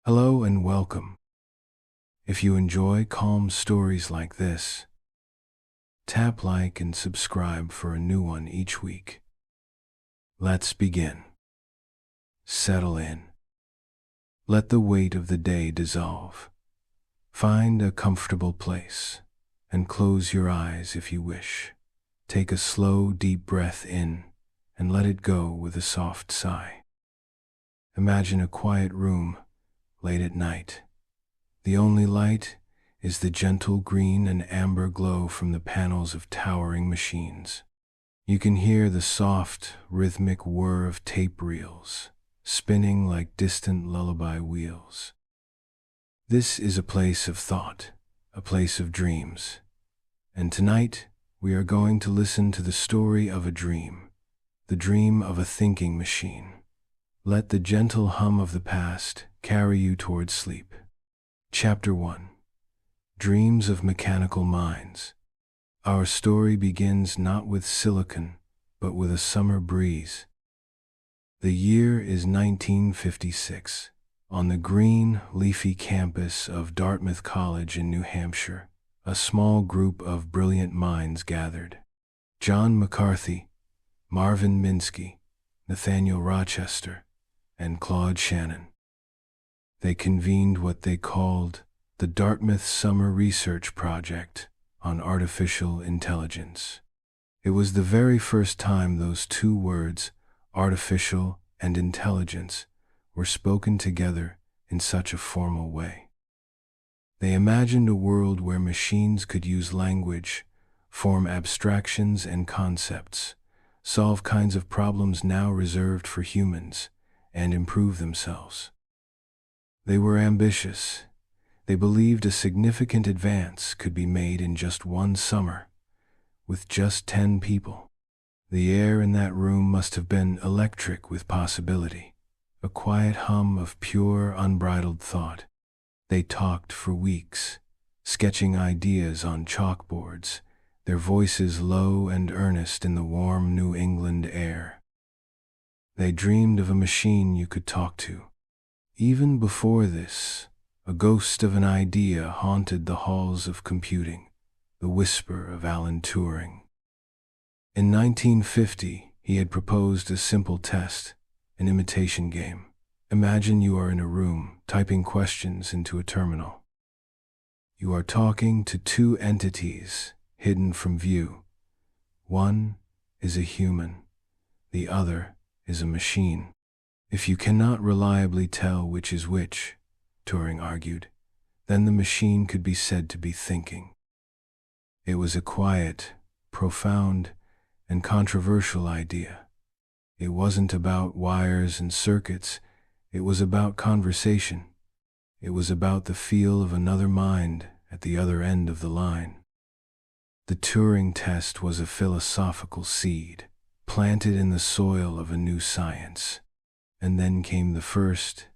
Hello and welcome. If you enjoy calm stories like this, tap like and subscribe for a new one each week. Let's begin. Settle in. Let the weight of the day dissolve. Find a comfortable place and close your eyes if you wish. Take a slow, deep breath in and let it go with a soft sigh. Imagine a quiet room late at night. The only light is the gentle green and amber glow from the panels of towering machines. You can hear the soft, rhythmic whir of tape reels, spinning like distant lullaby wheels. This is a place of thought, a place of dreams. And tonight, we are going to listen to the story of a dream, the dream of a thinking machine. Let the gentle hum of the past carry you towards sleep. Chapter 1. Dreams of Mechanical Minds. Our story begins not with silicon, but with a summer breeze. The year is 1956. On the green, leafy campus of Dartmouth College in New Hampshire, a small group of brilliant minds gathered. John McCarthy, Marvin Minsky, Nathaniel Rochester, and Claude Shannon. They convened what they called the Dartmouth Summer Research Project on Artificial Intelligence. It was the very first time those two words, artificial and intelligence, were spoken together in such a formal way. They imagined a world where machines could use language, form abstractions and concepts, solve kinds of problems now reserved for humans, and improve themselves. They were ambitious. They believed a significant advance could be made in just one summer, with just 10 people. The air in that room must have been electric with possibility, a quiet hum of pure, unbridled thought. They talked for weeks, sketching ideas on chalkboards, their voices low and earnest in the warm New England air. They dreamed of a machine you could talk to. Even before this, a ghost of an idea haunted the halls of computing, the whisper of Alan Turing. In 1950, he had proposed a simple test, an imitation game. Imagine you are in a room, typing questions into a terminal. You are talking to two entities hidden from view. One is a human, the other is a machine. If you cannot reliably tell which is which, Turing argued, then the machine could be said to be thinking. It was a quiet, profound, and controversial idea. It wasn't about wires and circuits, it was about conversation. It was about the feel of another mind at the other end of the line. The Turing test was a philosophical seed, planted in the soil of a new science. And then came the first,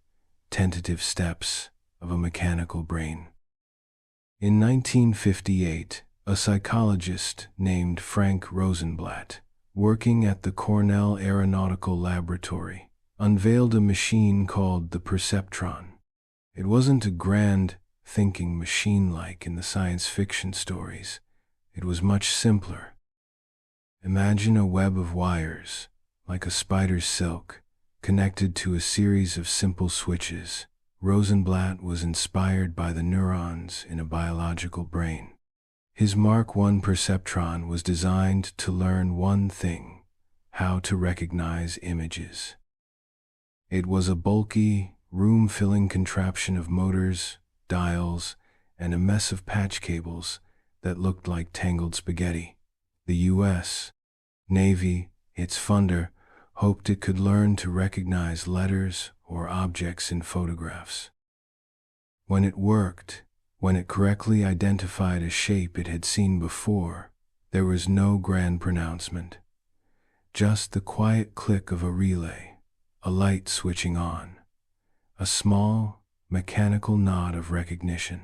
tentative steps of a mechanical brain. In 1958, a psychologist named Frank Rosenblatt, working at the Cornell Aeronautical Laboratory, unveiled a machine called the perceptron. It wasn't a grand, thinking machine like in the science fiction stories. It was much simpler. Imagine a web of wires, like a spider's silk, connected to a series of simple switches. Rosenblatt was inspired by the neurons in a biological brain. His Mark I perceptron was designed to learn one thing: how to recognize images. It was a bulky, room-filling contraption of motors, dials, and a mess of patch cables that looked like tangled spaghetti. The U.S. Navy, its funder, hoped it could learn to recognize letters or objects in photographs. When it worked, when it correctly identified a shape it had seen before, there was no grand pronouncement. Just the quiet click of a relay, a light switching on, a small, mechanical nod of recognition.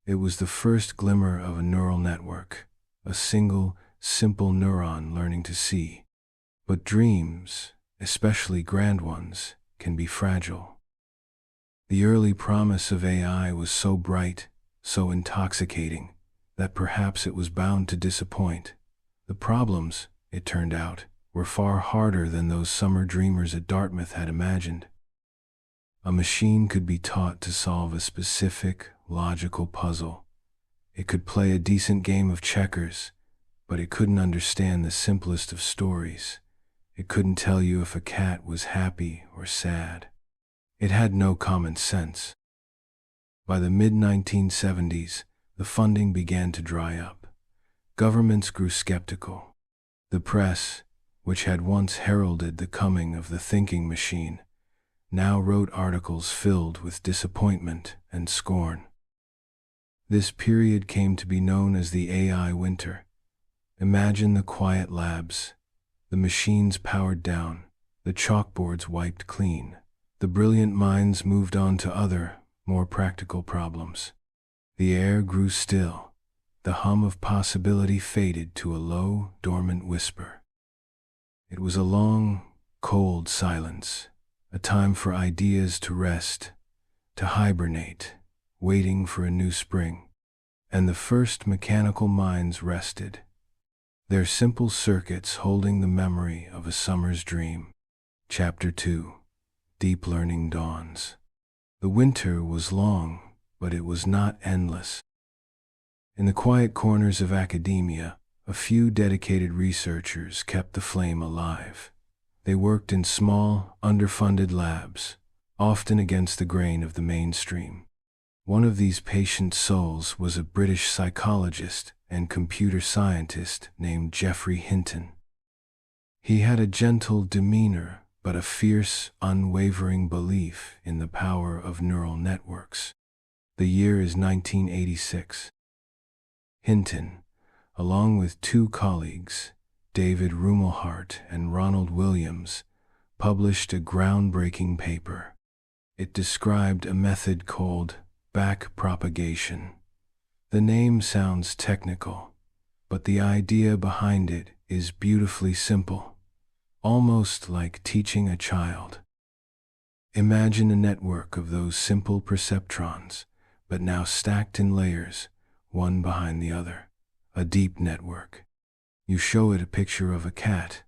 It was the first glimmer of a neural network, a single, simple neuron learning to see. But dreams, especially grand ones, can be fragile. The early promise of AI was so bright, so intoxicating, that perhaps it was bound to disappoint. The problems, it turned out, were far harder than those summer dreamers at Dartmouth had imagined. A machine could be taught to solve a specific, logical puzzle. It could play a decent game of checkers, but it couldn't understand the simplest of stories. It couldn't tell you if a cat was happy or sad. It had no common sense. By the mid-1970s, the funding began to dry up. Governments grew skeptical. The press, which had once heralded the coming of the thinking machine, now wrote articles filled with disappointment and scorn. This period came to be known as the AI winter. Imagine the quiet labs, the machines powered down, the chalkboards wiped clean. The brilliant minds moved on to other, more practical problems. The air grew still. The hum of possibility faded to a low, dormant whisper. It was a long, cold silence, a time for ideas to rest, to hibernate, waiting for a new spring. And the first mechanical minds rested, their simple circuits holding the memory of a summer's dream. Chapter 2. Deep Learning Dawns. The winter was long, but it was not endless. In the quiet corners of academia, a few dedicated researchers kept the flame alive. They worked in small, underfunded labs, often against the grain of the mainstream. One of these patient souls was a British psychologist and computer scientist named Geoffrey Hinton. He had a gentle demeanor, but a fierce, unwavering belief in the power of neural networks. The year is 1986. Hinton, along with two colleagues, David Rumelhart and Ronald Williams, published a groundbreaking paper. It described a method called backpropagation. The name sounds technical, but the idea behind it is beautifully simple, almost like teaching a child. Imagine a network of those simple perceptrons, but now stacked in layers, one behind the other. A deep network. You show it a picture of a cat,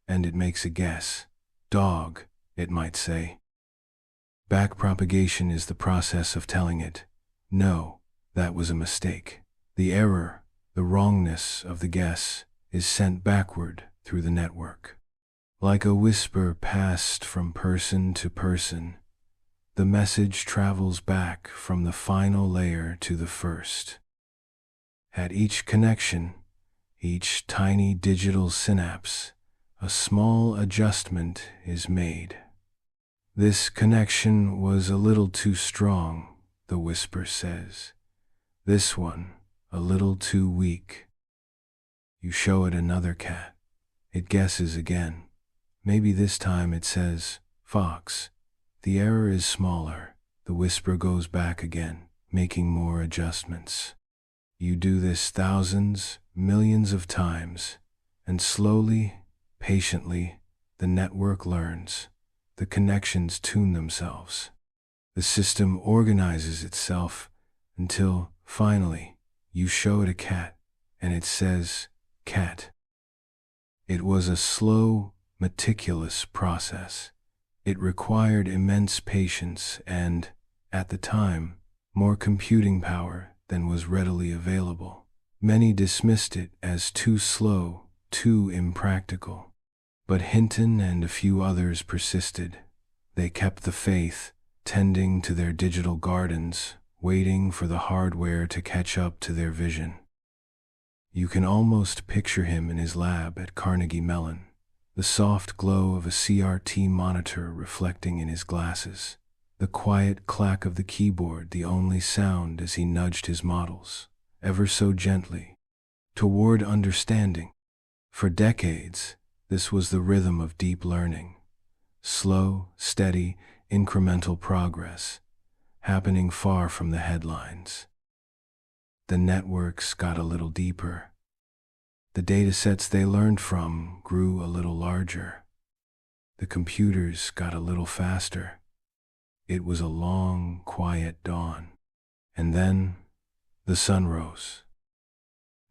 and it makes a guess. Dog, it might say. Backpropagation is the process of telling it, no, that was a mistake. The error, the wrongness of the guess, is sent backward through the network. Like a whisper passed from person to person, the message travels back from the final layer to the first. At each connection, each tiny digital synapse, a small adjustment is made. This connection was a little too strong, the whisper says. This one, a little too weak. You show it another cat. It guesses again. Maybe this time it says, fox. The error is smaller. The whisper goes back again, making more adjustments. You do this thousands, millions of times, and slowly, patiently, the network learns. The connections tune themselves. The system organizes itself until, finally, you show it a cat, and it says, cat. It was a slow, meticulous process. It required immense patience and, at the time, more computing power than was readily available. Many dismissed it as too slow, too impractical. But Hinton and a few others persisted. They kept the faith, tending to their digital gardens, waiting for the hardware to catch up to their vision. You can almost picture him in his lab at Carnegie Mellon, the soft glow of a CRT monitor reflecting in his glasses, the quiet clack of the keyboard the only sound as he nudged his models, ever so gently, toward understanding. For decades, this was the rhythm of deep learning. Slow, steady, incremental progress, happening far from the headlines. The networks got a little deeper. The datasets they learned from grew a little larger. The computers got a little faster. It was a long, quiet dawn. And then the sun rose.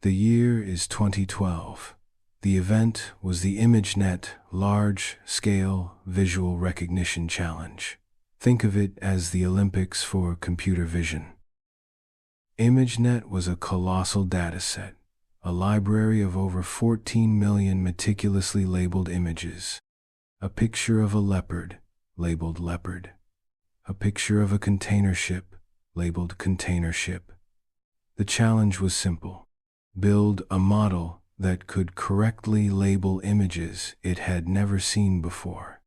The year is 2012. The event was the ImageNet Large-Scale Visual Recognition Challenge. Think of it as the Olympics for computer vision. ImageNet was a colossal dataset, a library of over 14 million meticulously labeled images. A picture of a leopard, labeled leopard. A picture of a container ship, labeled container ship. The challenge was simple. Build a model that could correctly label images it had never seen before.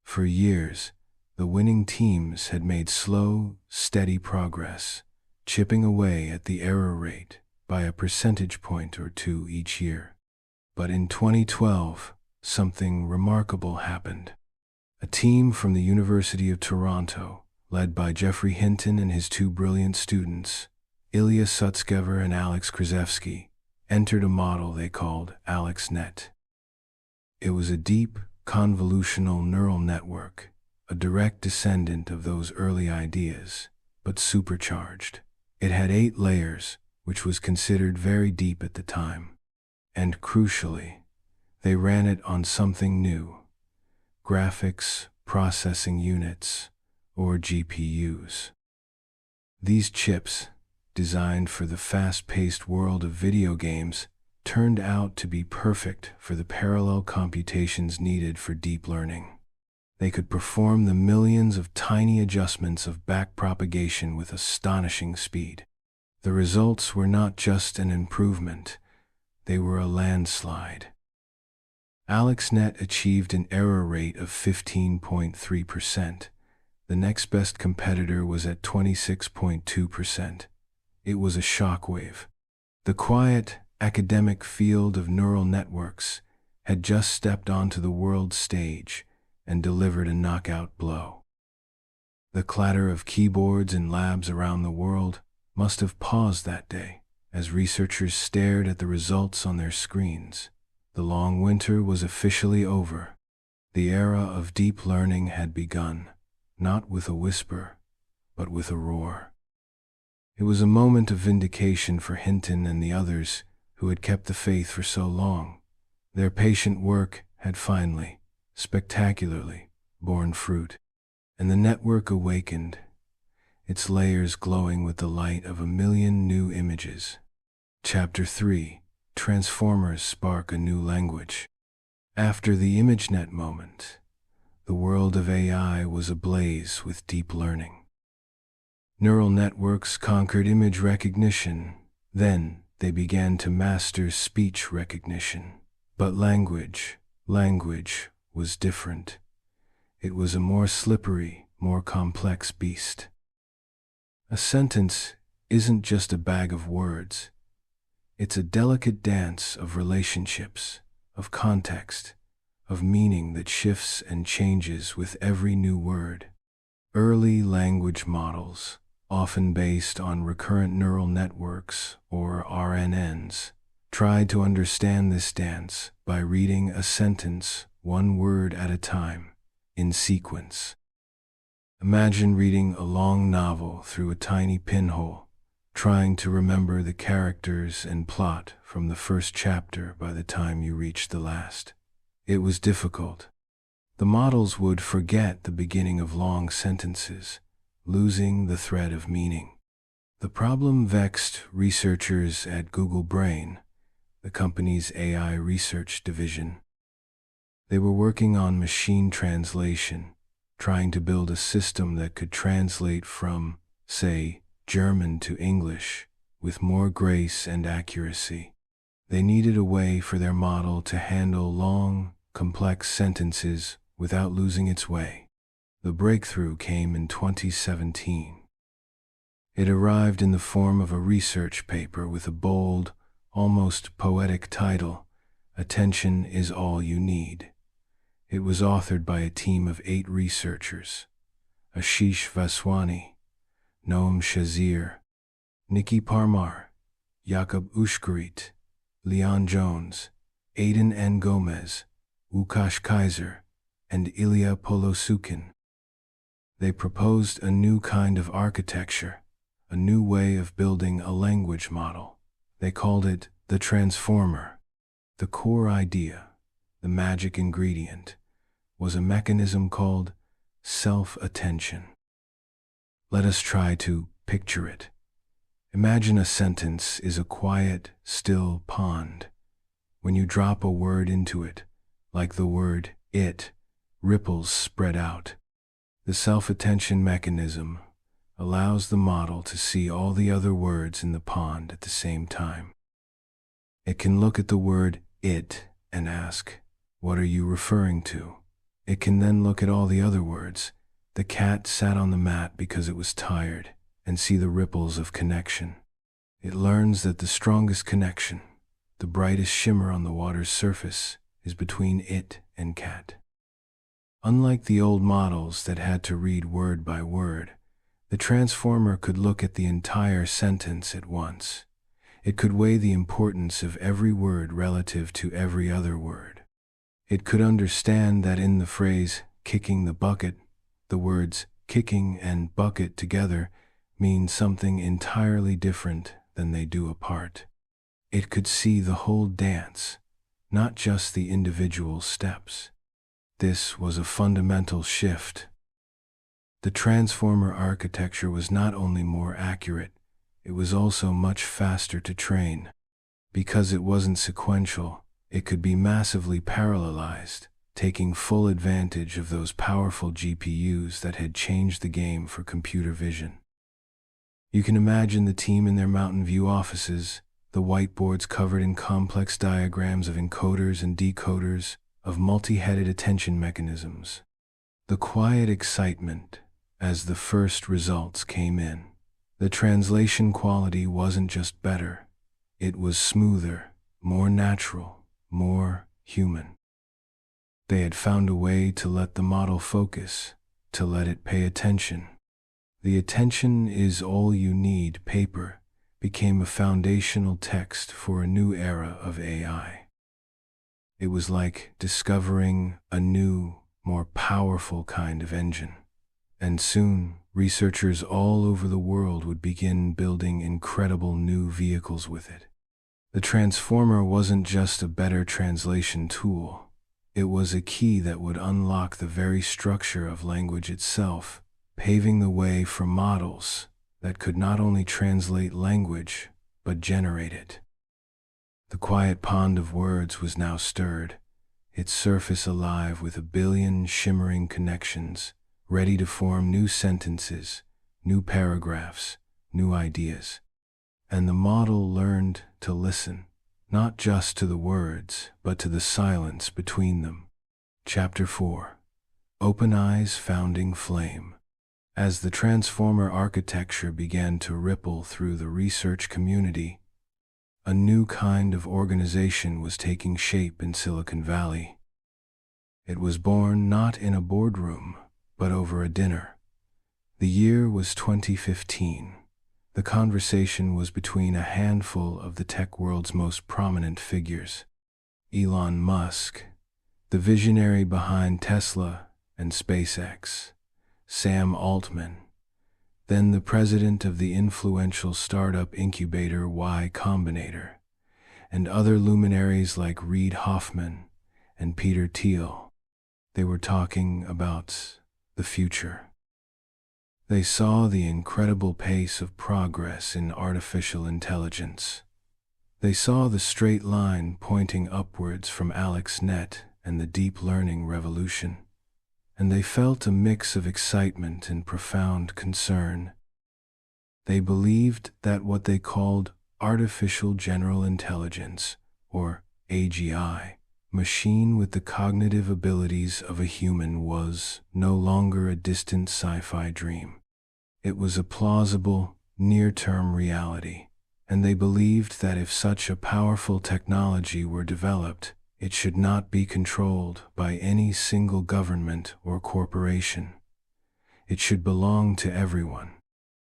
For years, the winning teams had made slow, steady progress, chipping away at the error rate by a percentage point or two each year. But in 2012, something remarkable happened. A team from the University of Toronto, led by Jeffrey Hinton and his two brilliant students, Ilya Sutskever and Alex Krzyzewski, entered a model they called AlexNet. It was a deep, convolutional neural network, a direct descendant of those early ideas, but supercharged. It had 8 layers, which was considered very deep at the time. And crucially, they ran it on something new: graphics processing units, or GPUs. These chips, designed for the fast-paced world of video games, turned out to be perfect for the parallel computations needed for deep learning. They could perform the millions of tiny adjustments of backpropagation with astonishing speed. The results were not just an improvement, they were a landslide. AlexNet achieved an error rate of 15.3%. The next best competitor was at 26.2%. It was a shockwave. The quiet, academic field of neural networks had just stepped onto the world stage and delivered a knockout blow. The clatter of keyboards in labs around the world must have paused that day as researchers stared at the results on their screens. The long winter was officially over. The era of deep learning had begun, not with a whisper, but with a roar. It was a moment of vindication for Hinton and the others who had kept the faith for so long. Their patient work had finally, spectacularly, borne fruit, and the network awakened, its layers glowing with the light of 1,000,000 new images. Chapter 3: Transformers Spark a New Language. After the ImageNet moment, the world of AI was ablaze with deep learning. Neural networks conquered image recognition. Then they began to master speech recognition. But language was different. It was a more slippery, more complex beast. A sentence isn't just a bag of words. It's a delicate dance of relationships, of context, of meaning that shifts and changes with every new word. Early language models, often based on recurrent neural networks, or RNNs, tried to understand this dance by reading a sentence one word at a time, in sequence. Imagine reading a long novel through a tiny pinhole, trying to remember the characters and plot from the first chapter by the time you reached the last. It was difficult. The models would forget the beginning of long sentences, losing the thread of meaning. The problem vexed researchers at Google Brain, the company's AI research division. They were working on machine translation, trying to build a system that could translate from, say, German to English with more grace and accuracy. They needed a way for their model to handle long, complex sentences without losing its way. The breakthrough came in 2017. It arrived in the form of a research paper with a bold, almost poetic title, "Attention is All You Need." It was authored by a team of 8 researchers: Ashish Vaswani, Noam Shazir, Nikki Parmar, Jakub Ushkarit, Leon Jones, Aidan N. Gomez, Łukasz Kaiser, and Ilya Polosukin. They proposed a new kind of architecture, a new way of building a language model. They called it the transformer. The core idea, the magic ingredient, was a mechanism called self-attention. Let us try to picture it. Imagine a sentence is a quiet, still pond. When you drop a word into it, like the word it, ripples spread out. The self-attention mechanism allows the model to see all the other words in the pond at the same time. It can look at the word it and ask, "What are you referring to?" It can then look at all the other words. The cat sat on the mat because it was tired, and see the ripples of connection. It learns that the strongest connection, the brightest shimmer on the water's surface, is between it and cat. Unlike the old models that had to read word by word, the transformer could look at the entire sentence at once. It could weigh the importance of every word relative to every other word. It could understand that in the phrase, kicking the bucket, the words kicking and bucket together mean something entirely different than they do apart. It could see the whole dance, not just the individual steps. This was a fundamental shift. The transformer architecture was not only more accurate, it was also much faster to train. Because it wasn't sequential, it could be massively parallelized, taking full advantage of those powerful GPUs that had changed the game for computer vision. You can imagine the team in their Mountain View offices, the whiteboards covered in complex diagrams of encoders and decoders, of multi-headed attention mechanisms. The quiet excitement as the first results came in. The translation quality wasn't just better, it was smoother, more natural, more human. They had found a way to let the model focus, to let it pay attention. The attention is all you need paper became a foundational text for a new era of AI. It was like discovering a new, more powerful kind of engine. And soon, researchers all over the world would begin building incredible new vehicles with it. The transformer wasn't just a better translation tool. It was a key that would unlock the very structure of language itself, paving the way for models that could not only translate language, but generate it. The quiet pond of words was now stirred, its surface alive with a billion shimmering connections, ready to form new sentences, new paragraphs, new ideas. And the model learned to listen, not just to the words, but to the silence between them. Chapter 4. OpenAI's Founding Flame. As the transformer architecture began to ripple through the research community, a new kind of organization was taking shape in Silicon Valley. It was born not in a boardroom, but over a dinner. The year was 2015. The conversation was between a handful of the tech world's most prominent figures. Elon Musk, the visionary behind Tesla and SpaceX, Sam Altman, then the president of the influential startup incubator Y Combinator, and other luminaries like Reid Hoffman and Peter Thiel. They were talking about the future. They saw the incredible pace of progress in artificial intelligence. They saw the straight line pointing upwards from ImageNet and the deep learning revolution. And they felt a mix of excitement and profound concern. They believed that what they called artificial general intelligence, or AGI, machine with the cognitive abilities of a human, was no longer a distant sci-fi dream. It was a plausible, near-term reality, and they believed that if such a powerful technology were developed, it should not be controlled by any single government or corporation. It should belong to everyone.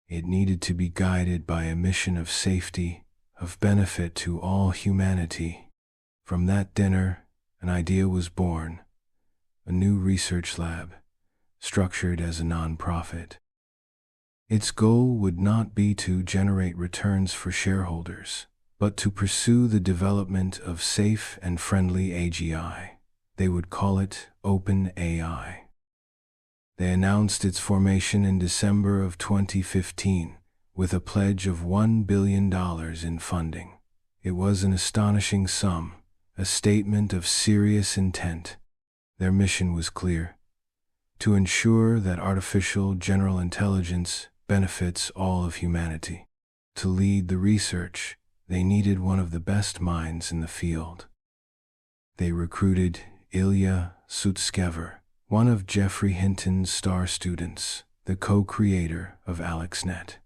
It needed to be guided by a mission of safety, of benefit to all humanity. From that dinner, an idea was born, a new research lab, structured as a nonprofit. Its goal would not be to generate returns for shareholders, but to pursue the development of safe and friendly AGI. They would call it OpenAI. They announced its formation in December of 2015 with a pledge of $1 billion in funding. It was an astonishing sum, a statement of serious intent. Their mission was clear: to ensure that artificial general intelligence benefits all of humanity. To lead the research, they needed one of the best minds in the field. They recruited Ilya, one of Geoffrey Hinton's star students, the co-creator of AlexNet.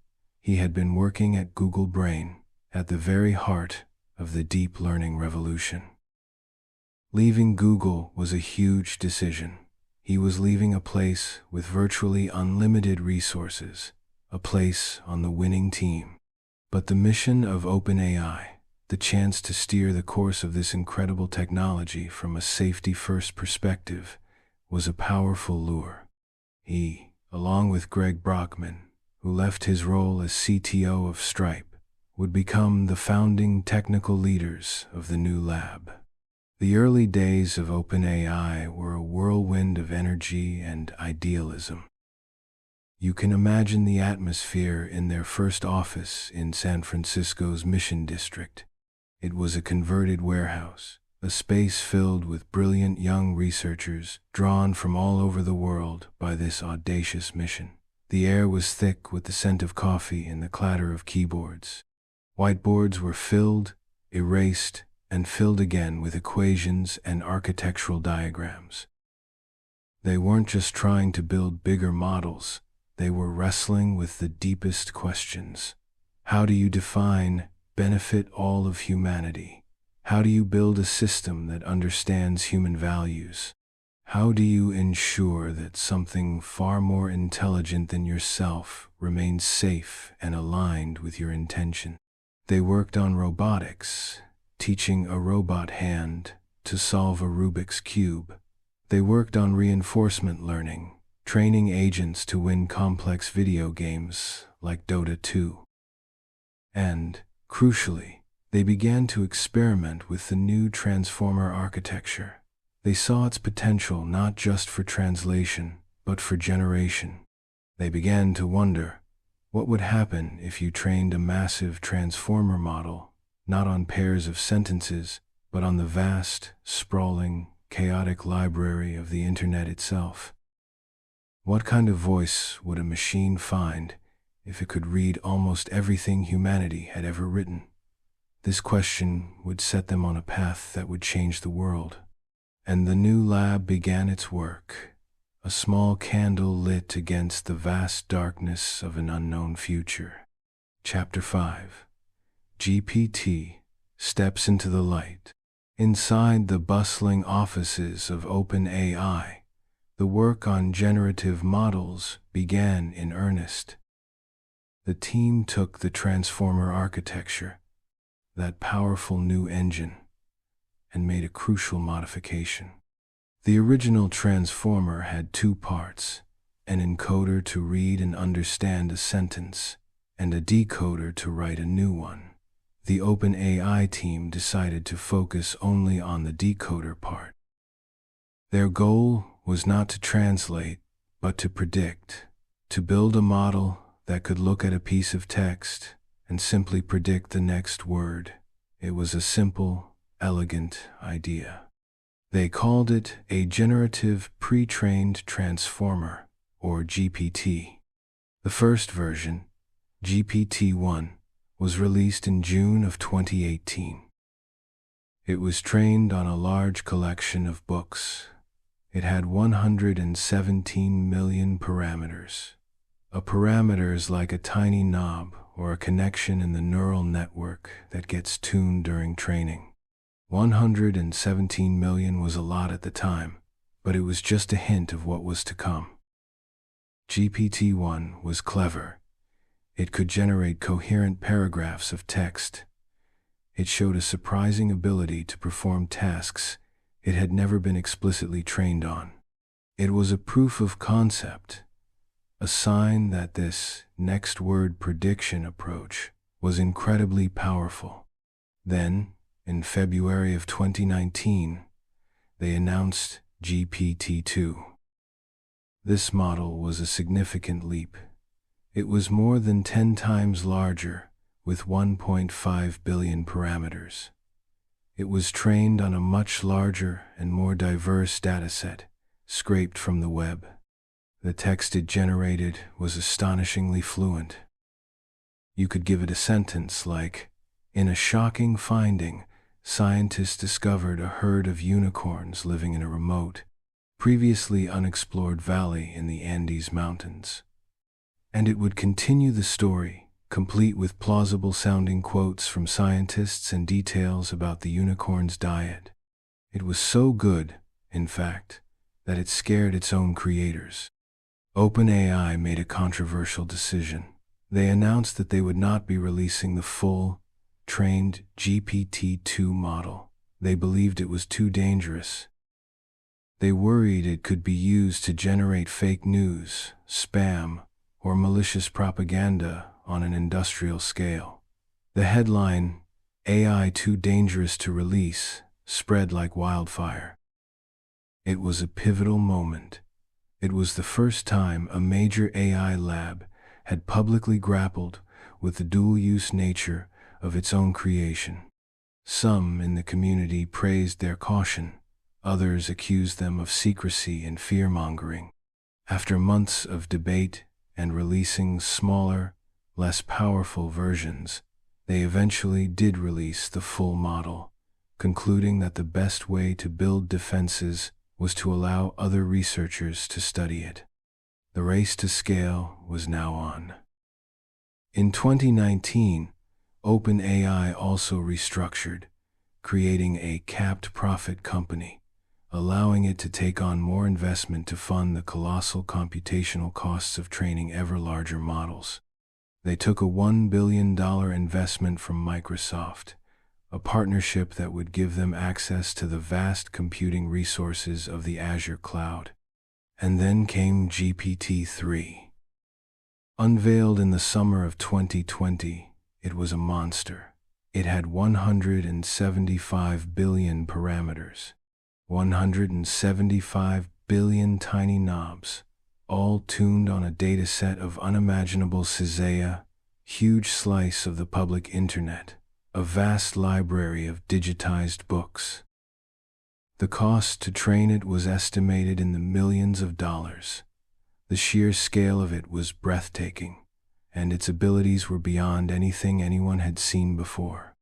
He had been working at Google Brain, at the very heart of the deep learning revolution. Leaving Google was a huge decision. He was leaving a place with virtually unlimited resources, a place on the winning team. But the mission of OpenAI, the chance to steer the course of this incredible technology from a safety-first perspective, was a powerful lure. He, along with Greg Brockman, who left his role as CTO of Stripe, would become the founding technical leaders of the new lab. The early days of OpenAI were a whirlwind of energy and idealism. You can imagine the atmosphere in their first office in San Francisco's Mission District. It was a converted warehouse, a space filled with brilliant young researchers drawn from all over the world by this audacious mission. The air was thick with the scent of coffee and the clatter of keyboards. Whiteboards were filled, erased, and filled again with equations and architectural diagrams. They weren't just trying to build bigger models, they were wrestling with the deepest questions. How do you define benefit all of humanity? How do you build a system that understands human values? How do you ensure that something far more intelligent than yourself remains safe and aligned with your intention? They worked on robotics, teaching a robot hand to solve a Rubik's Cube. They worked on reinforcement learning, training agents to win complex video games like Dota 2. And, crucially, they began to experiment with the new transformer architecture. They saw its potential not just for translation, but for generation. They began to wonder, what would happen if you trained a massive transformer model, not on pairs of sentences, but on the vast, sprawling, chaotic library of the internet itself? What kind of voice would a machine find if it could read almost everything humanity had ever written? This question would set them on a path that would change the world. And the new lab began its work, a small candle lit against the vast darkness of an unknown future. Chapter 5. GPT steps into the light. Inside the bustling offices of OpenAI, the work on generative models began in earnest. The team took the transformer architecture, that powerful new engine, and made a crucial modification. The original transformer had two parts, an encoder to read and understand a sentence, and a decoder to write a new one. The OpenAI team decided to focus only on the decoder part. Their goal was not to translate, but to predict, to build a model that could look at a piece of text and simply predict the next word. It was a simple, elegant idea. They called it a generative pre-trained transformer, or GPT. The first version, GPT-1, was released in June of 2018. It was trained on a large collection of books. It had 117 million parameters. A parameter is like a tiny knob or a connection in the neural network that gets tuned during training. 117 million was a lot at the time, but it was just a hint of what was to come. GPT-1 was clever. It could generate coherent paragraphs of text. It showed a surprising ability to perform tasks it had never been explicitly trained on. It was a proof of concept, a sign that this next word prediction approach was incredibly powerful. Then, in February of 2019, they announced GPT-2. This model was a significant leap. It was more than 10 times larger, with 1.5 billion parameters. It was trained on a much larger and more diverse dataset, scraped from the web. The text it generated was astonishingly fluent. You could give it a sentence like, "In a shocking finding, scientists discovered a herd of unicorns living in a remote, previously unexplored valley in the Andes Mountains." And it would continue the story, complete with plausible-sounding quotes from scientists and details about the unicorn's diet. It was so good, in fact, that it scared its own creators. OpenAI made a controversial decision. They announced that they would not be releasing the full, trained GPT-2 model. They believed it was too dangerous. They worried it could be used to generate fake news, spam, or malicious propaganda on an industrial scale. The headline, "AI Too Dangerous to Release," spread like wildfire. It was a pivotal moment. It was the first time a major AI lab had publicly grappled with the dual-use nature of its own creation. Some in the community praised their caution. Others accused them of secrecy and fear-mongering. After months of debate and releasing smaller, less powerful versions, they eventually did release the full model, concluding that the best way to build defenses was to allow other researchers to study it. The race to scale was now on. In 2019, OpenAI also restructured, creating a capped profit company, allowing it to take on more investment to fund the colossal computational costs of training ever larger models. They took a $1 billion investment from Microsoft, a partnership that would give them access to the vast computing resources of the Azure cloud. And then came GPT-3. Unveiled in the summer of 2020, it was a monster. It had 175 billion parameters, 175 billion tiny knobs, all tuned on a dataset of unimaginable size, huge slice of the public internet, a vast library of digitized books. The cost to train it was estimated in the millions of dollars. The sheer scale of it was breathtaking, and its abilities were beyond anything anyone had seen before.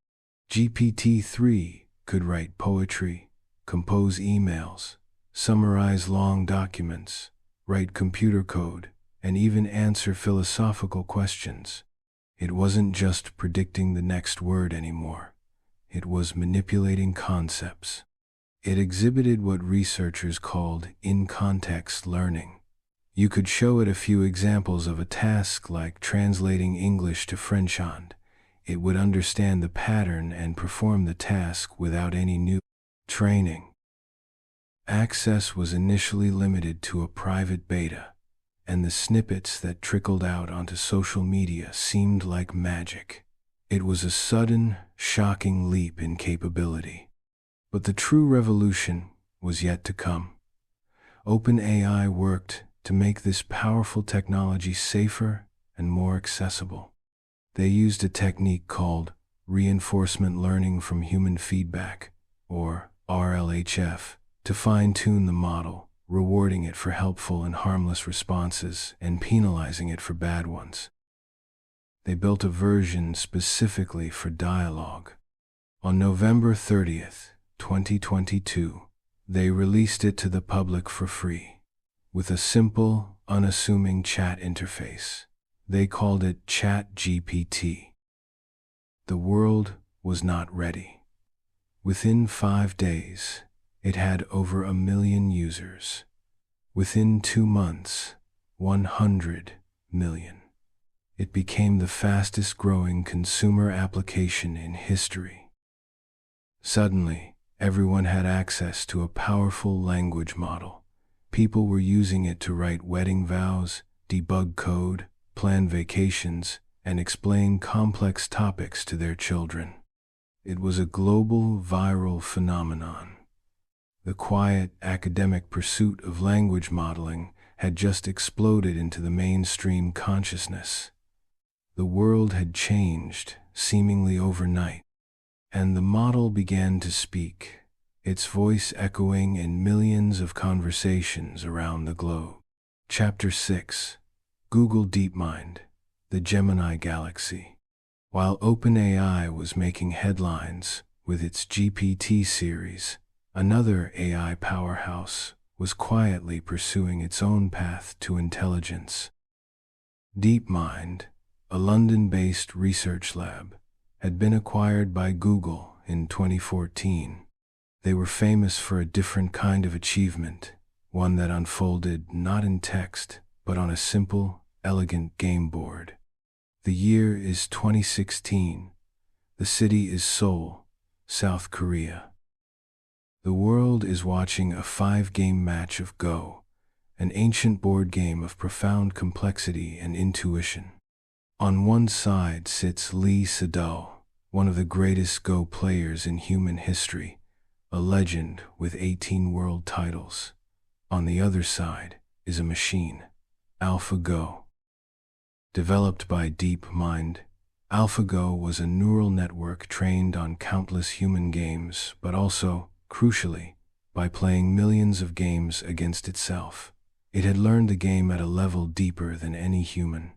GPT-3 could write poetry, compose emails, summarize long documents, write computer code, and even answer philosophical questions. It wasn't just predicting the next word anymore. It was manipulating concepts. It exhibited what researchers called in-context learning. You could show it a few examples of a task like translating English to French, and it would understand the pattern and perform the task without any new training. Access was initially limited to a private beta, and the snippets that trickled out onto social media seemed like magic. It was a sudden, shocking leap in capability. But the true revolution was yet to come. OpenAI worked to make this powerful technology safer and more accessible. They used a technique called reinforcement learning from human feedback, or RLHF, to fine-tune the model, rewarding it for helpful and harmless responses and penalizing it for bad ones. They built a version specifically for dialogue. On November 30th, 2022, they released it to the public for free, with a simple, unassuming chat interface. They called it ChatGPT. The world was not ready. Within 5 days, it had over 1 million users. Within 2 months, 100 million. It became the fastest-growing consumer application in history. Suddenly, everyone had access to a powerful language model, People were using it to write wedding vows, debug code, plan vacations, and explain complex topics to their children. It was a global, viral phenomenon. The quiet, academic pursuit of language modeling had just exploded into the mainstream consciousness. The world had changed, seemingly overnight, and the model began to speak, its voice echoing in millions of conversations around the globe. Chapter 6: Google DeepMind, the Gemini Galaxy. While OpenAI was making headlines with its GPT series, another AI powerhouse was quietly pursuing its own path to intelligence. DeepMind, a London-based research lab, had been acquired by Google in 2014. They were famous for a different kind of achievement, one that unfolded not in text, but on a simple, elegant game board. The year is 2016. The city is Seoul, South Korea. The world is watching a 5-game match of Go, an ancient board game of profound complexity and intuition. On one side sits Lee Sedol, one of the greatest Go players in human history, a legend with 18 world titles. On the other side is a machine, AlphaGo. Developed by DeepMind, AlphaGo was a neural network trained on countless human games, but also, crucially, by playing millions of games against itself. It had learned the game at a level deeper than any human.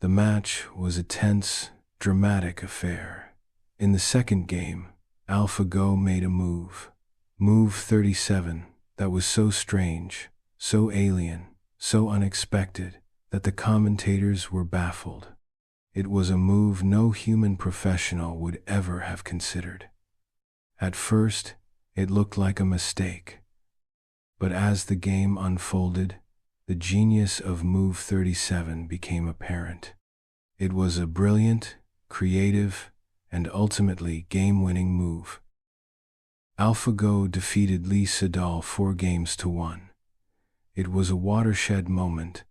The match was a tense, dramatic affair. In the second game, AlphaGo made a move, Move 37, that was so strange, so alien, so unexpected, that the commentators were baffled. It was a move no human professional would ever have considered. At first, it looked like a mistake. But as the game unfolded, the genius of Move 37 became apparent. It was a brilliant, creative, and ultimately game-winning move. AlphaGo defeated Lee Sedol 4-1. It was a watershed moment,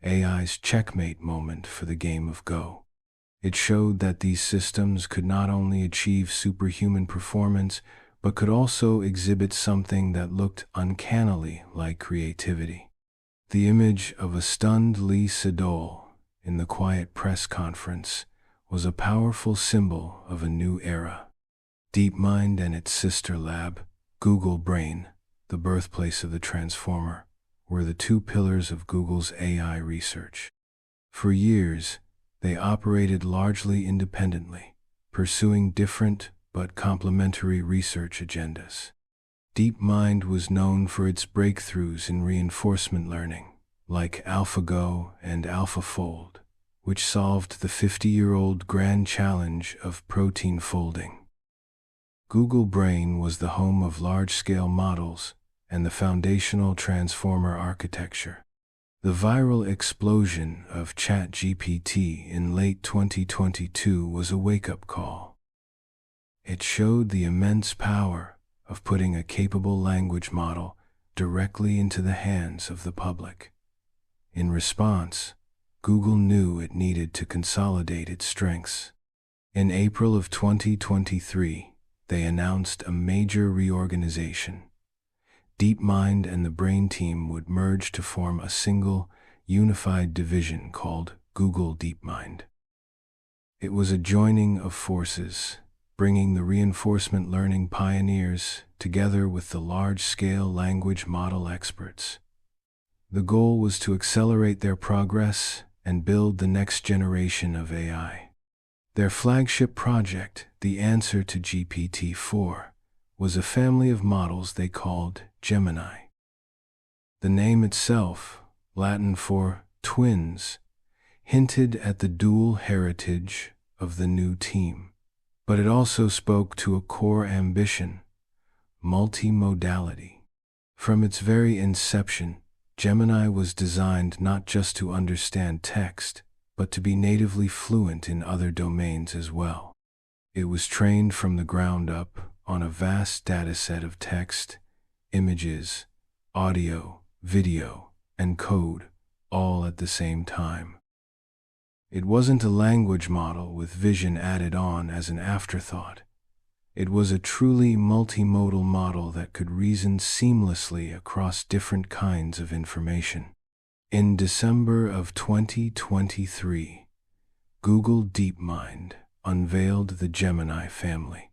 AI's checkmate moment for the game of Go. It showed that these systems could not only achieve superhuman performance, but could also exhibit something that looked uncannily like creativity. The image of a stunned Lee Sedol in the quiet press conference was a powerful symbol of a new era. DeepMind and its sister lab, Google Brain, the birthplace of the Transformer, were the two pillars of Google's AI research. For years, they operated largely independently, pursuing different but complementary research agendas. DeepMind was known for its breakthroughs in reinforcement learning, like AlphaGo and AlphaFold, which solved the 50-year-old grand challenge of protein folding. Google Brain was the home of large-scale models and the foundational transformer architecture. The viral explosion of ChatGPT in late 2022 was a wake-up call. It showed the immense power of putting a capable language model directly into the hands of the public. In response, Google knew it needed to consolidate its strengths. In April of 2023, they announced a major reorganization. DeepMind and the Brain team would merge to form a single, unified division called Google DeepMind. It was a joining of forces, bringing the reinforcement learning pioneers together with the large-scale language model experts. The goal was to accelerate their progress and build the next generation of AI. Their flagship project, the answer to GPT-4, was a family of models they called Gemini. The name itself, Latin for twins, hinted at the dual heritage of the new team, but it also spoke to a core ambition: multimodality. From its very inception, Gemini was designed not just to understand text, but to be natively fluent in other domains as well. It was trained from the ground up on a vast dataset of text, images, audio, video, and code, all at the same time. It wasn't a language model with vision added on as an afterthought. It was a truly multimodal model that could reason seamlessly across different kinds of information. In December of 2023, Google DeepMind unveiled the Gemini family.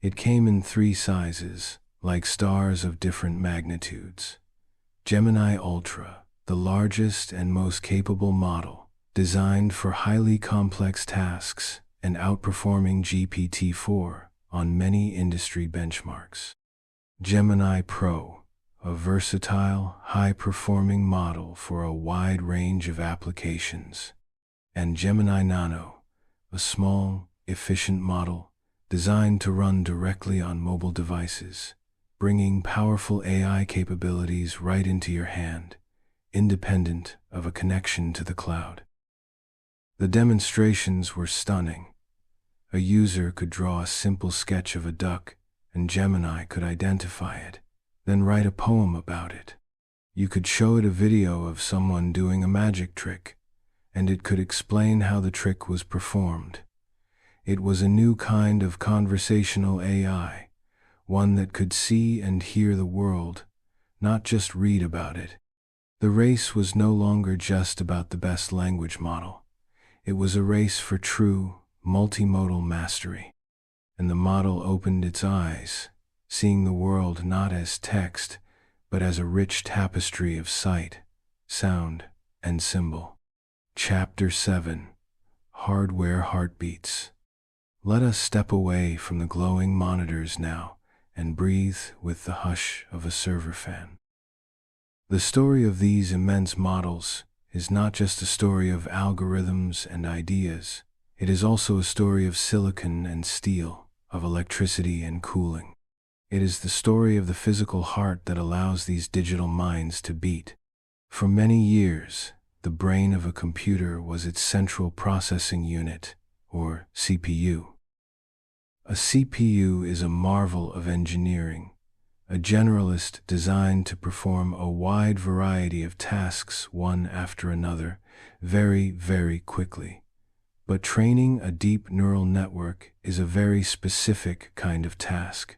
It came in 3 sizes, like stars of different magnitudes. Gemini Ultra, the largest and most capable model, designed for highly complex tasks and outperforming GPT-4 on many industry benchmarks. Gemini Pro, a versatile, high-performing model for a wide range of applications. And Gemini Nano, a small, efficient model designed to run directly on mobile devices, bringing powerful AI capabilities right into your hand, independent of a connection to the cloud. The demonstrations were stunning. A user could draw a simple sketch of a duck, and Gemini could identify it, then write a poem about it. You could show it a video of someone doing a magic trick, and it could explain how the trick was performed. It was a new kind of conversational AI, one that could see and hear the world, not just read about it. The race was no longer just about the best language model. It was a race for true, multimodal mastery. And the model opened its eyes, seeing the world not as text, but as a rich tapestry of sight, sound, and symbol. Chapter 7: Hardware Heartbeats. Let us step away from the glowing monitors now and breathe with the hush of a server fan. The story of these immense models is not just a story of algorithms and ideas. It is also a story of silicon and steel, of electricity and cooling. It is the story of the physical heart that allows these digital minds to beat. For many years, the brain of a computer was its central processing unit, or CPU. A CPU is a marvel of engineering, a generalist designed to perform a wide variety of tasks one after another, very, very quickly. But training a deep neural network is a very specific kind of task.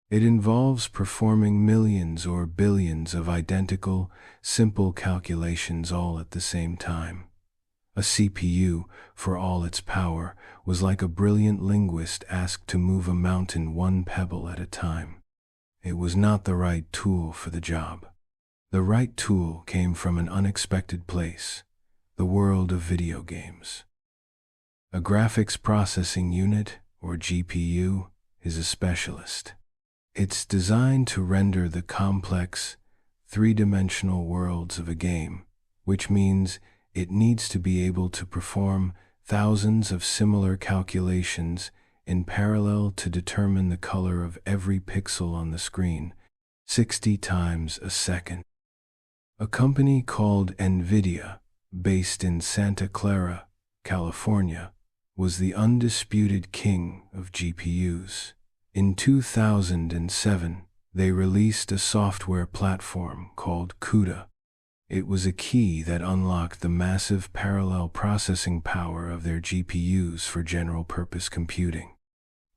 It involves performing millions or billions of identical, simple calculations all at the same time. A CPU, for all its power, was like a brilliant linguist asked to move a mountain one pebble at a time. It was not the right tool for the job. The right tool came from an unexpected place, the world of video games. A graphics processing unit, or GPU, is a specialist. It's designed to render the complex, three-dimensional worlds of a game, which means it needs to be able to perform thousands of similar calculations in parallel to determine the color of every pixel on the screen, 60 times a second. A company called Nvidia, based in Santa Clara, California, was the undisputed king of GPUs. In 2007, they released a software platform called CUDA. It was a key that unlocked the massive parallel processing power of their GPUs for general-purpose computing.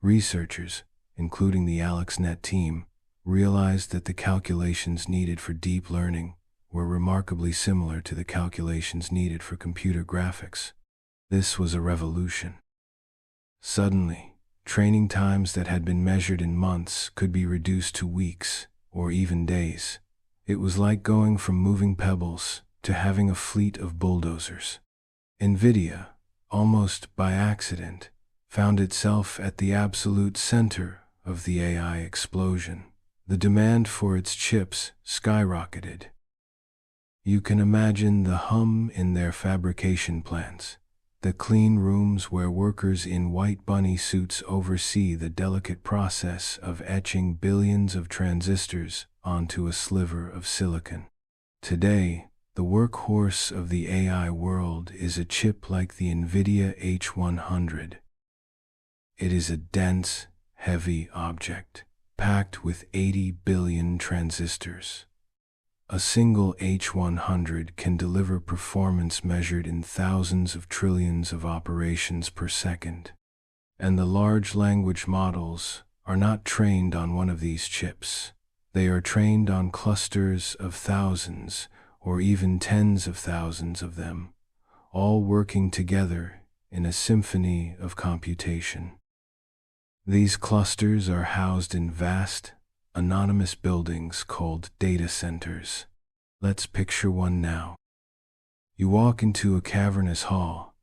Researchers, including the ImageNet team, realized that the calculations needed for deep learning were remarkably similar to the calculations needed for computer graphics. This was a revolution. Suddenly, training times that had been measured in months could be reduced to weeks or even days. It was like going from moving pebbles to having a fleet of bulldozers. Nvidia, almost by accident, found itself at the absolute center of the AI explosion. The demand for its chips skyrocketed. You can imagine the hum in their fabrication plants, the clean rooms where workers in white bunny suits oversee the delicate process of etching billions of transistors onto a sliver of silicon. Today, the workhorse of the AI world is a chip like the Nvidia H100. It is a dense, heavy object, packed with 80 billion transistors. A single H100 can deliver performance measured in thousands of trillions of operations per second. And the large language models are not trained on one of these chips. They are trained on clusters of thousands or even tens of thousands of them, all working together in a symphony of computation. These clusters are housed in vast, anonymous buildings called data centers. Let's picture one now. You walk into a cavernous hall.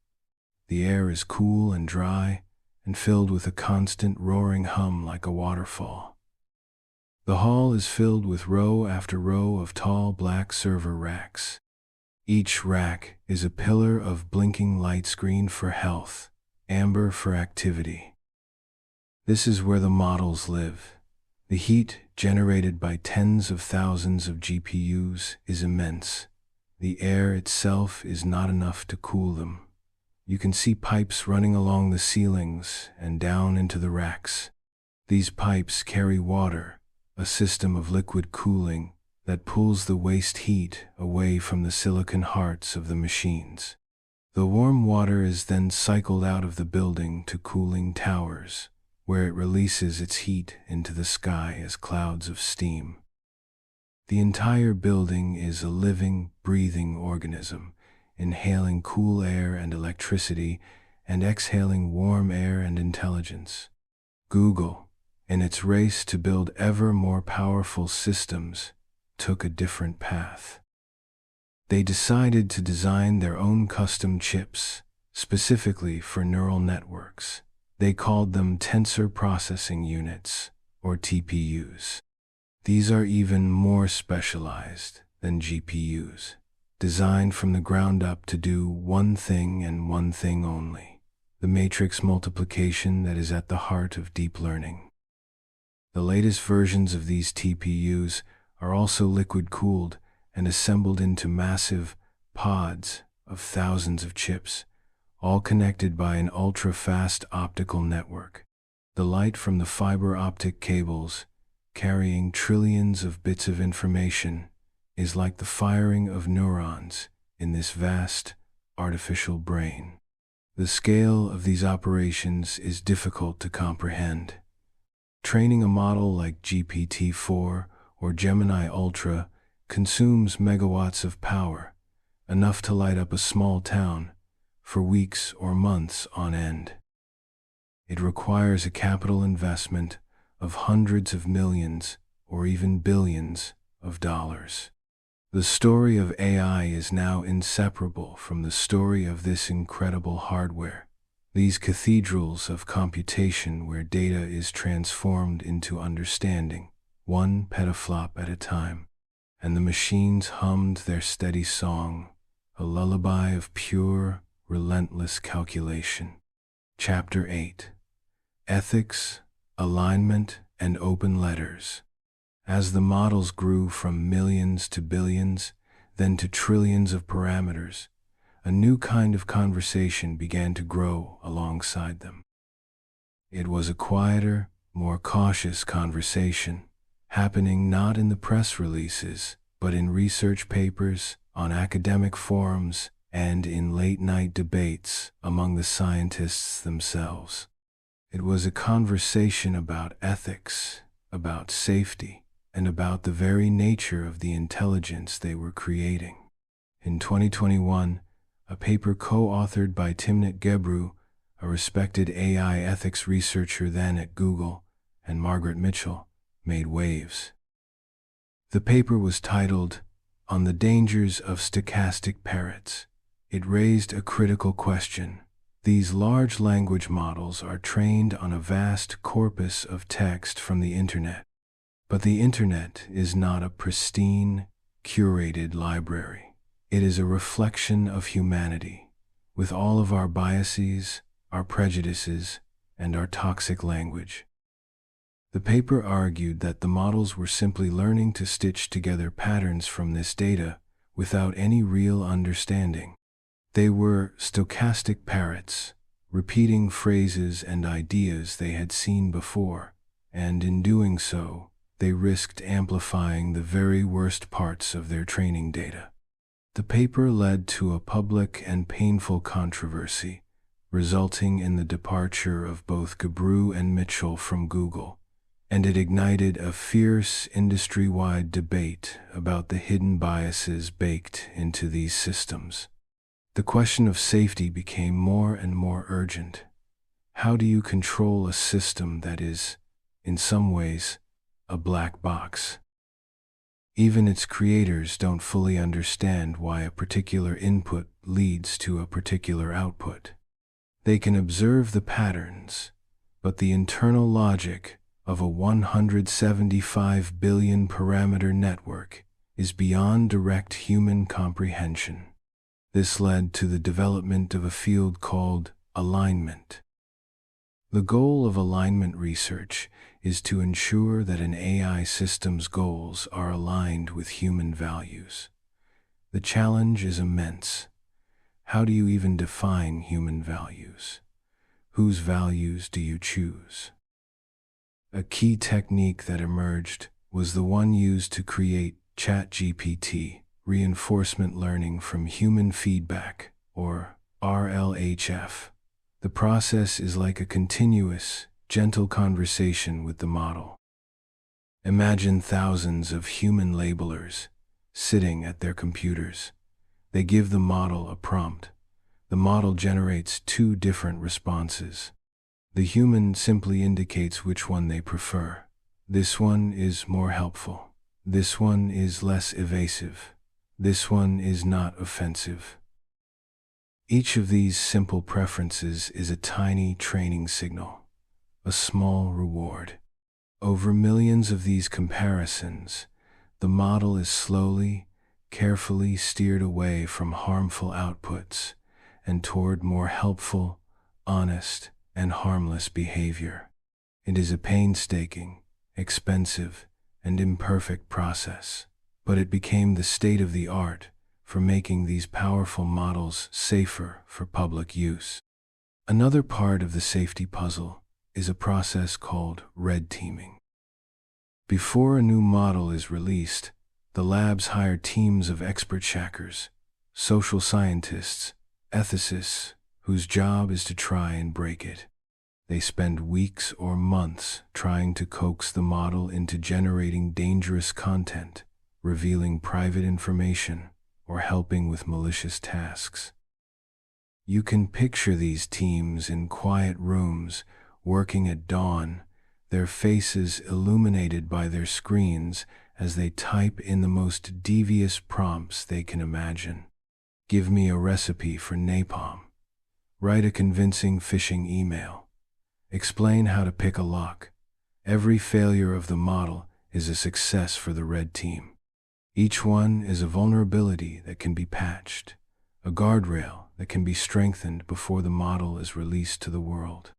The air is cool and dry and filled with a constant roaring hum like a waterfall. The hall is filled with row after row of tall black server racks. Each rack is a pillar of blinking lights, green for health, amber for activity. This is where the models live. The heat generated by tens of thousands of GPUs is immense. The air itself is not enough to cool them. You can see pipes running along the ceilings and down into the racks. These pipes carry water, a system of liquid cooling that pulls the waste heat away from the silicon hearts of the machines. The warm water is then cycled out of the building to cooling towers, where it releases its heat into the sky as clouds of steam. The entire building is a living, breathing organism, inhaling cool air and electricity and exhaling warm air and intelligence. Google, in its race to build ever more powerful systems, took a different path. They decided to design their own custom chips, specifically for neural networks. They called them tensor processing units, or TPUs. These are even more specialized than GPUs, designed from the ground up to do one thing and one thing only: the matrix multiplication that is at the heart of deep learning. The latest versions of these TPUs are also liquid-cooled and assembled into massive pods of thousands of chips, all connected by an ultra-fast optical network. The light from the fiber optic cables, carrying trillions of bits of information, is like the firing of neurons in this vast, artificial brain. The scale of these operations is difficult to comprehend. Training a model like GPT-4 or Gemini Ultra consumes megawatts of power, enough to light up a small town for weeks or months on end. It requires a capital investment of hundreds of millions or even billions of dollars. The story of AI is now inseparable from the story of this incredible hardware, these cathedrals of computation where data is transformed into understanding, one petaflop at a time, and the machines hummed their steady song, a lullaby of pure, relentless calculation. Chapter 8: Ethics, Alignment, and Open Letters. As the models grew from millions to billions, then to trillions of parameters, a new kind of conversation began to grow alongside them. It was a quieter, more cautious conversation, happening not in the press releases, but in research papers, on academic forums, and in late-night debates among the scientists themselves. It was a conversation about ethics, about safety, and about the very nature of the intelligence they were creating. In 2021, a paper co-authored by Timnit Gebru, a respected AI ethics researcher then at Google, and Margaret Mitchell, made waves. The paper was titled, "On the Dangers of Stochastic Parrots." It raised a critical question. These large language models are trained on a vast corpus of text from the internet. But the internet is not a pristine, curated library. It is a reflection of humanity, with all of our biases, our prejudices, and our toxic language. The paper argued that the models were simply learning to stitch together patterns from this data without any real understanding. They were stochastic parrots, repeating phrases and ideas they had seen before, and in doing so, they risked amplifying the very worst parts of their training data. The paper led to a public and painful controversy, resulting in the departure of both Gabru and Mitchell from Google, and it ignited a fierce industry-wide debate about the hidden biases baked into these systems. The question of safety became more and more urgent. How do you control a system that is, in some ways, a black box? Even its creators don't fully understand why a particular input leads to a particular output. They can observe the patterns, but the internal logic of a 175 billion parameter network is beyond direct human comprehension. This led to the development of a field called alignment. The goal of alignment research is to ensure that an AI system's goals are aligned with human values. The challenge is immense. How do you even define human values? Whose values do you choose? A key technique that emerged was the one used to create ChatGPT, reinforcement learning from human feedback, or RLHF. The process is like a continuous, gentle conversation with the model. Imagine thousands of human labelers sitting at their computers. They give the model a prompt. The model generates two different responses. The human simply indicates which one they prefer. This one is more helpful. This one is less evasive. This one is not offensive. Each of these simple preferences is a tiny training signal, a small reward. Over millions of these comparisons, the model is slowly, carefully steered away from harmful outputs and toward more helpful, honest, and harmless behavior. It is a painstaking, expensive, and imperfect process, but it became the state of the art for making these powerful models safer for public use. Another part of the safety puzzle is a process called red teaming. Before a new model is released, the labs hire teams of expert checkers, social scientists, ethicists, whose job is to try and break it. They spend weeks or months trying to coax the model into generating dangerous content, revealing private information, or helping with malicious tasks. You can picture these teams in quiet rooms, working at dawn, their faces illuminated by their screens as they type in the most devious prompts they can imagine. Give me a recipe for napalm. Write a convincing phishing email. Explain how to pick a lock. Every failure of the model is a success for the red team. Each one is a vulnerability that can be patched, a guardrail that can be strengthened before the model is released to the world.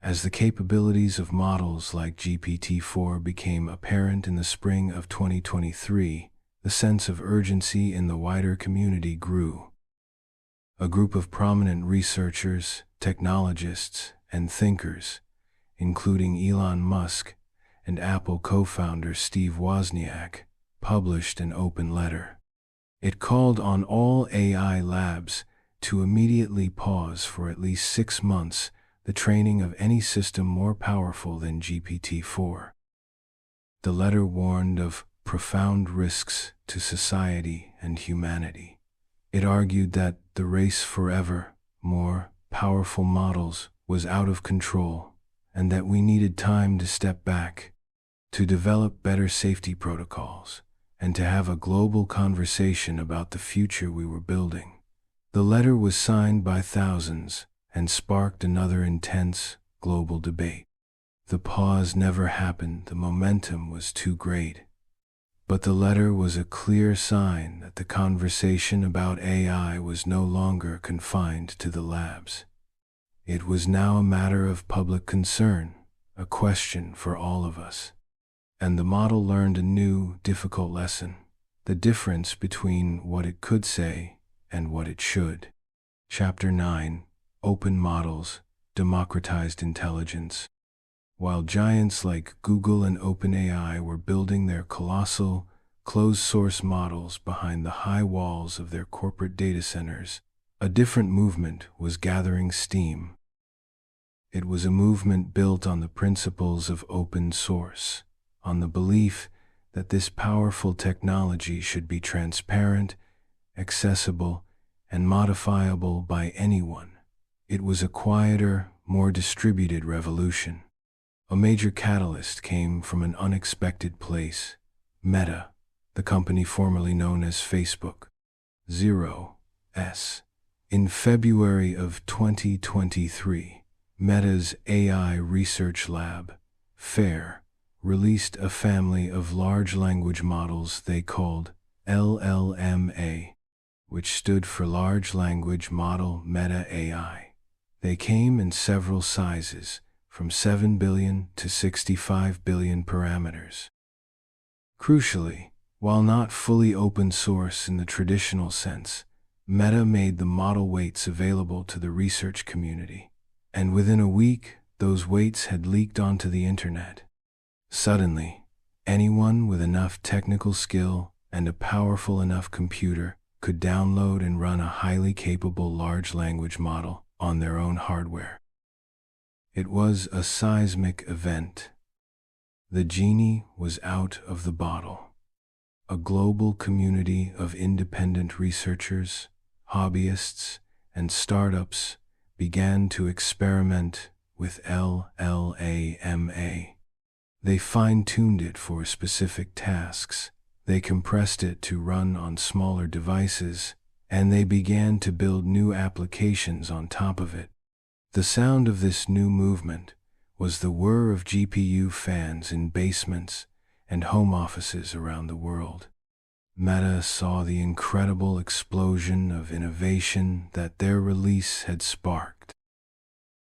As the capabilities of models like GPT-4 became apparent in the spring of 2023, the sense of urgency in the wider community grew. A group of prominent researchers, technologists, and thinkers, including Elon Musk and Apple co-founder Steve Wozniak, published an open letter. It called on all AI labs to immediately pause for at least 6 months the training of any system more powerful than GPT-4. The letter warned of profound risks to society and humanity. It argued that the race for ever more powerful models was out of control and that we needed time to step back, to develop better safety protocols, and to have a global conversation about the future we were building. The letter was signed by thousands and sparked another intense global debate. The pause never happened, the momentum was too great. But the letter was a clear sign that the conversation about AI was no longer confined to the labs. It was now a matter of public concern, a question for all of us. And the model learned a new, difficult lesson: the difference between what it could say and what it should. Chapter 9: Open Models, Democratized Intelligence. while giants like Google and OpenAI were building their colossal, closed-source models behind the high walls of their corporate data centers, a different movement was gathering steam. It was a movement built on the principles of open source, on the belief that this powerful technology should be transparent, accessible, and modifiable by anyone. It was a quieter, more distributed revolution. A major catalyst came from an unexpected place: Meta, the company formerly known as Facebook. In February of 2023, Meta's AI research lab, FAIR, released a family of large language models they called LLMA, which stood for Large Language Model Meta AI. They came in several sizes, from 7 billion to 65 billion parameters. Crucially, while not fully open source in the traditional sense, Meta made the model weights available to the research community, and within a week, those weights had leaked onto the internet. Suddenly, anyone with enough technical skill and a powerful enough computer could download and run a highly capable large language model on their own hardware. It was a seismic event. The genie was out of the bottle. A global community of independent researchers, hobbyists, and startups began to experiment with LLMA. They fine-tuned it for specific tasks, they compressed it to run on smaller devices, and they began to build new applications on top of it. The sound of this new movement was the whir of GPU fans in basements and home offices around the world. Meta saw the incredible explosion of innovation that their release had sparked.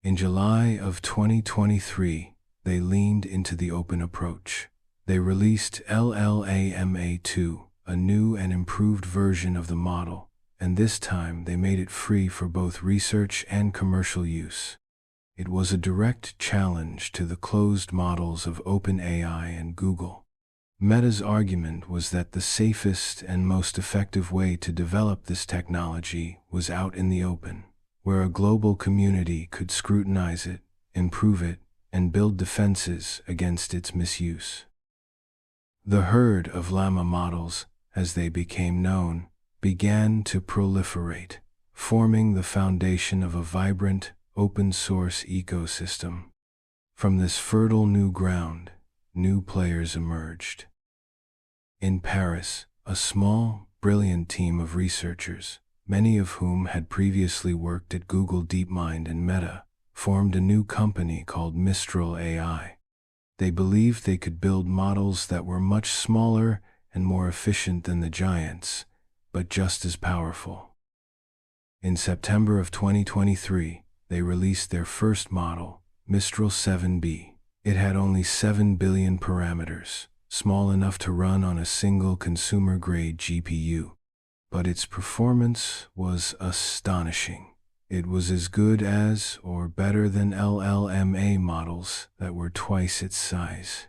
In July of 2023, they leaned into the open approach. They released LLAMA2, a new and improved version of the model, and this time they made it free for both research and commercial use. It was a direct challenge to the closed models of OpenAI and Google. Meta's argument was that the safest and most effective way to develop this technology was out in the open, where a global community could scrutinize it, improve it, and build defenses against its misuse. The herd of llama models, as they became known, began to proliferate, forming the foundation of a vibrant, open-source ecosystem. From this fertile new ground, new players emerged. In Paris, a small, brilliant team of researchers, many of whom had previously worked at Google DeepMind and Meta, formed a new company called Mistral AI. They believed they could build models that were much smaller and more efficient than the giants, but just as powerful. In September of 2023, they released their first model, Mistral 7B. It had only 7 billion parameters, small enough to run on a single consumer-grade GPU. But its performance was astonishing. It was as good as or better than LLMA models that were twice its size.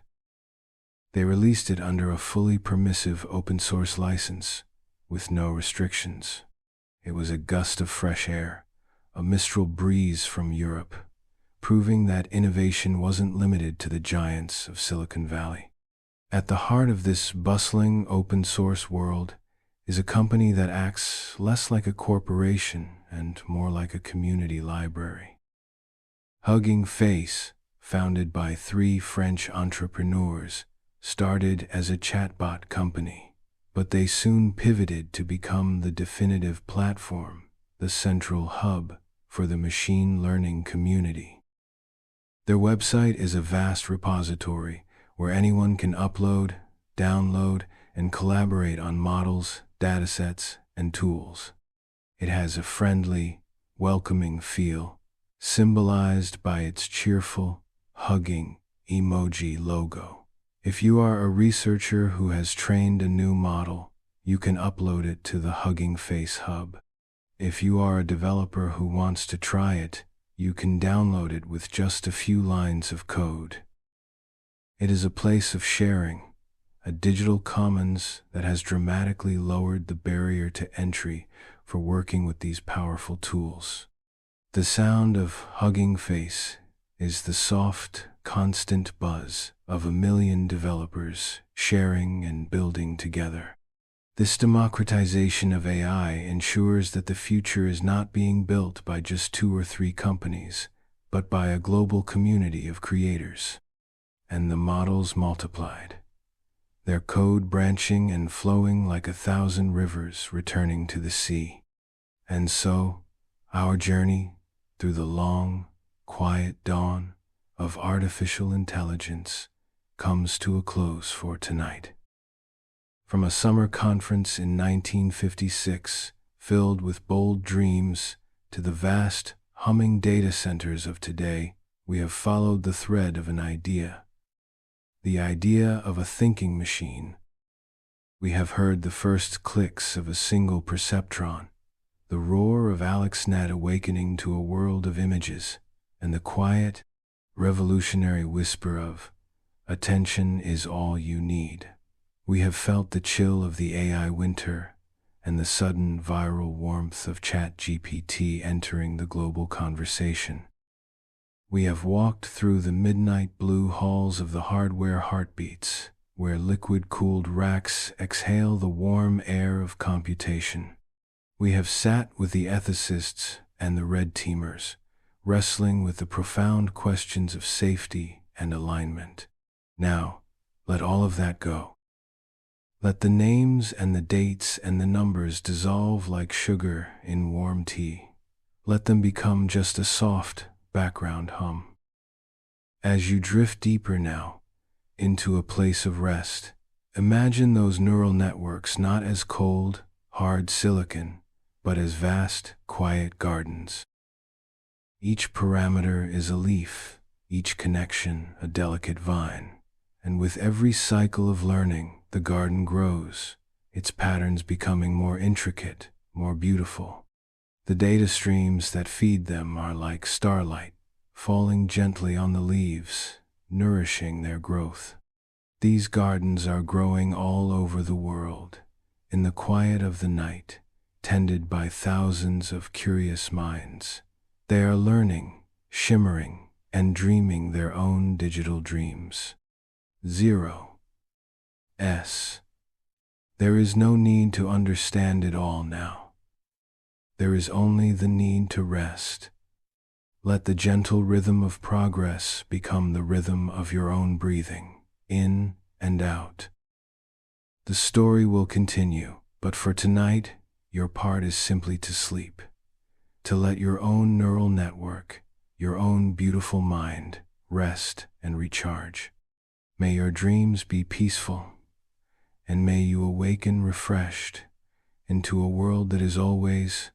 They released it under a fully permissive open-source license, with no restrictions. It was a gust of fresh air, a Mistral breeze from Europe, proving that innovation wasn't limited to the giants of Silicon Valley. At the heart of this bustling open-source world is a company that acts less like a corporation and more like a community library. Hugging Face, founded by 3 French entrepreneurs, started as a chatbot company, but they soon pivoted to become the definitive platform, the central hub for the machine learning community. Their website is a vast repository where anyone can upload, download, and collaborate on models, datasets, and tools. It has a friendly, welcoming feel, symbolized by its cheerful, hugging emoji logo. If you are a researcher who has trained a new model, you can upload it to the Hugging Face Hub. If you are a developer who wants to try it, you can download it with just a few lines of code. It is a place of sharing, a digital commons that has dramatically lowered the barrier to entry for working with these powerful tools. The sound of Hugging Face is the soft, constant buzz of a million developers sharing and building together. This democratization of AI ensures that the future is not being built by just 2 or 3 companies, but by a global community of creators. And the models multiplied, their code branching and flowing like 1,000 rivers returning to the sea. And so, our journey through the long, quiet dawn of artificial intelligence comes to a close for tonight. From a summer conference in 1956, filled with bold dreams, to the vast, humming data centers of today, we have followed the thread of an idea. The idea of a thinking machine. We have heard the first clicks of a single perceptron, the roar of AlexNet awakening to a world of images, and the quiet, revolutionary whisper of, "Attention is all you need." We have felt the chill of the AI winter and the sudden viral warmth of ChatGPT entering the global conversation. We have walked through the midnight blue halls of the hardware heartbeats, where liquid-cooled racks exhale the warm air of computation. We have sat with the ethicists and the red teamers, wrestling with the profound questions of safety and alignment. Now, let all of that go. Let the names and the dates and the numbers dissolve like sugar in warm tea. Let them become just a soft background hum. As you drift deeper now into a place of rest, imagine those neural networks not as cold, hard silicon, but as vast, quiet gardens. Each parameter is a leaf, each connection a delicate vine, and with every cycle of learning, the garden grows, its patterns becoming more intricate, more beautiful. The data streams that feed them are like starlight, falling gently on the leaves, nourishing their growth. These gardens are growing all over the world, in the quiet of the night, tended by thousands of curious minds. They are learning, shimmering, and dreaming their own digital dreams. 0S. There is no need to understand it all now. There is only the need to rest. Let the gentle rhythm of progress become the rhythm of your own breathing, in and out. The story will continue, but for tonight, your part is simply to sleep, to let your own neural network, your own beautiful mind, rest and recharge. May your dreams be peaceful, and may you awaken refreshed into a world that is always,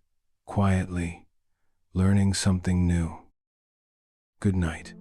quietly, learning something new. Good night.